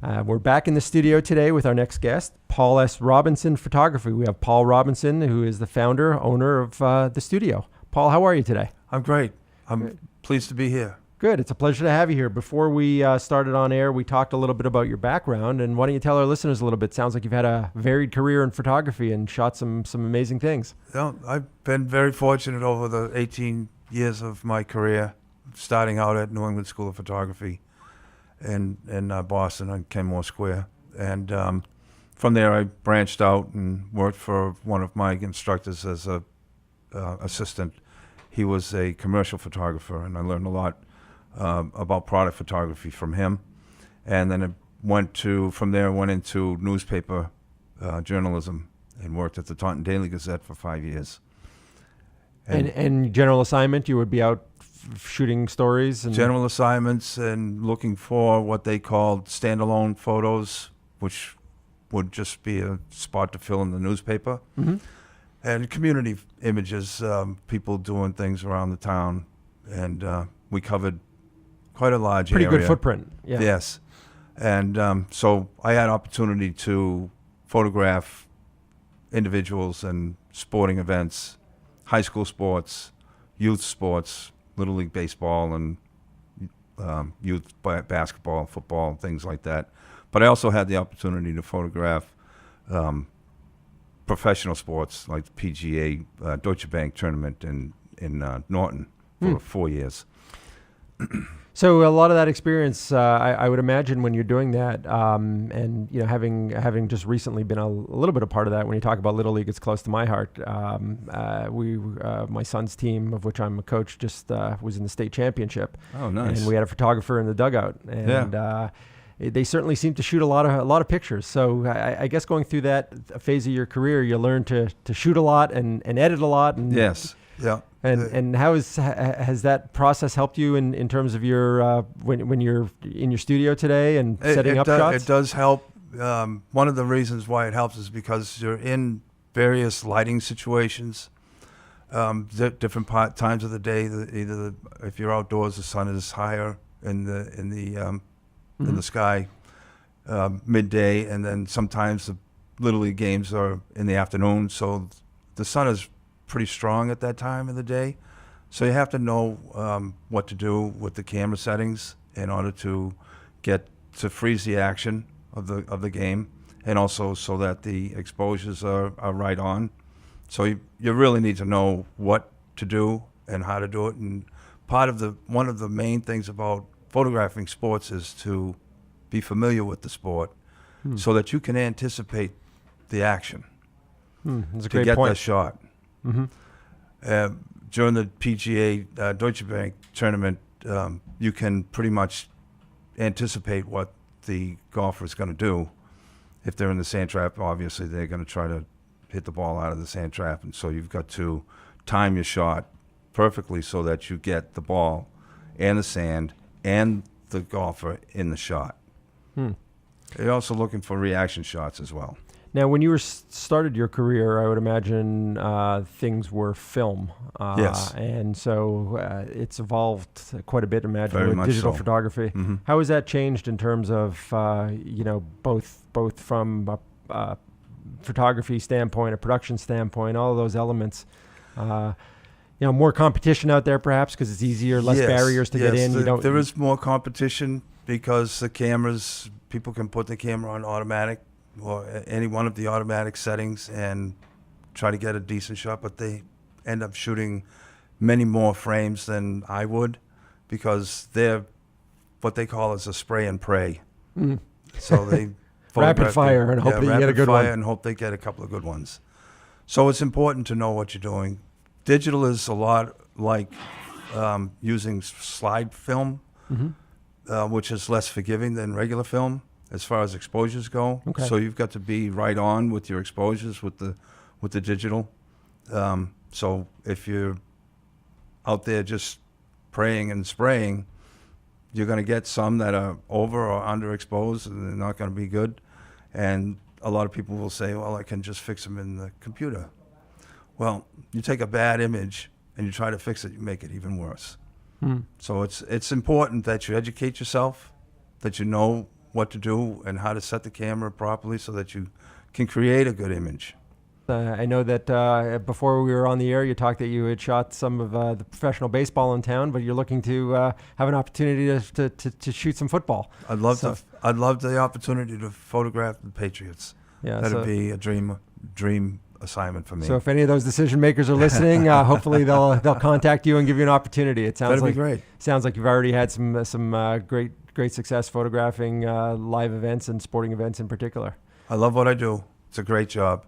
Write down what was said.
We're back in the studio today with our next guest, Paul S. Robinson Photography. We have Paul Robinson, who is the owner of the studio. Paul, how are you today? I'm great. I'm pleased to be here. Good. It's a pleasure to have you here. Before we started on air, we talked a little bit about your background, and why don't you tell our listeners a little bit? Sounds like you've had a varied career in photography and shot some amazing things. I've been very fortunate over the 18 years of my career, starting out at New England School of Photography in Boston on Kenmore Square. And from there, I branched out and worked for one of my instructors as a assistant. He was a commercial photographer, and I learned a lot about product photography from him. And then from there, went into newspaper journalism and worked at the Taunton Daily Gazette for 5 years. And general assignment, you would be out shooting stories? And general assignments and looking for what they called standalone photos, which would just be a spot to fill in the newspaper. Mm-hmm. And community images, people doing things around the town. And we covered quite a large area. Pretty good footprint. Yeah. Yes. And so I had opportunity to photograph individuals and sporting events, high school sports, youth sports, Little League baseball, and youth basketball, football, things like that. But I also had the opportunity to photograph professional sports like the PGA Deutsche Bank tournament in Norton for 4 years. So a lot of that experience, I would imagine, when you're doing that, and having just recently been a little bit a part of that. When you talk about Little League, it's close to my heart. My son's team, of which I'm a coach, just was in the state championship. Oh, nice! And we had a photographer in the dugout, and they certainly seem to shoot a lot of pictures. So I guess going through that phase of your career, you learn to shoot a lot and edit a lot. And yes, yeah. And how has that process helped you in terms of your when you're in your studio today and setting up shots? It does help. One of the reasons why it helps is because you're in various lighting situations, different times of the day. If you're outdoors, the sun is higher in the sky midday, and then sometimes the Little League games are in the afternoon, so the sun is pretty strong at that time of the day. So you have to know what to do with the camera settings in order to freeze the action of the game, and also so that the exposures are right on. So you really need to know what to do and how to do it. And one of the main things about photographing sports is to be familiar with the sport so that you can anticipate the action That's a to great get point. that shot. Mm-hmm. During the PGA Deutsche Bank tournament, you can pretty much anticipate what the golfer is going to do. If they're in the sand trap, obviously they're going to try to hit the ball out of the sand trap, and so you've got to time your shot perfectly so that you get the ball and the sand and the golfer in the shot. You're also looking for reaction shots as well. Now, when you started your career, I would imagine things were film. Yes. And so it's evolved quite a bit, imagine, Very with much digital so. photography. Mm-hmm. How has that changed in terms of, both from a photography standpoint, a production standpoint, all of those elements? More competition out there perhaps because it's easier, less barriers to get in. There is more competition because the cameras, people can put the camera on automatic or any one of the automatic settings and try to get a decent shot, but they end up shooting many more frames than I would because they're what they call is a spray and pray. So they rapid fire and hope that you get a good one. And hope they get a couple of good ones. So it's important to know what you're doing. Digital is a lot like using slide film, which is less forgiving than regular film as far as exposures go. Okay. So you've got to be right on with your exposures with the digital. So if you're out there just praying and spraying, you're going to get some that are over or underexposed and they're not going to be good. And a lot of people will say, well, I can just fix them in the computer. Well, you take a bad image and you try to fix it, you make it even worse. So it's important that you educate yourself, that you know what to do and how to set the camera properly so that you can create a good image. I know that before we were on the air, you talked that you had shot some of the professional baseball in town, but you're looking to have an opportunity to shoot some football. I'd love the opportunity to photograph the Patriots. Yeah, that'd be a dream assignment for me. So if any of those decision makers are listening, hopefully they'll contact you and give you an opportunity. It sounds That'd like be great. Sounds like you've already had some great success photographing live events and sporting events in particular. I love what I do. It's a great job.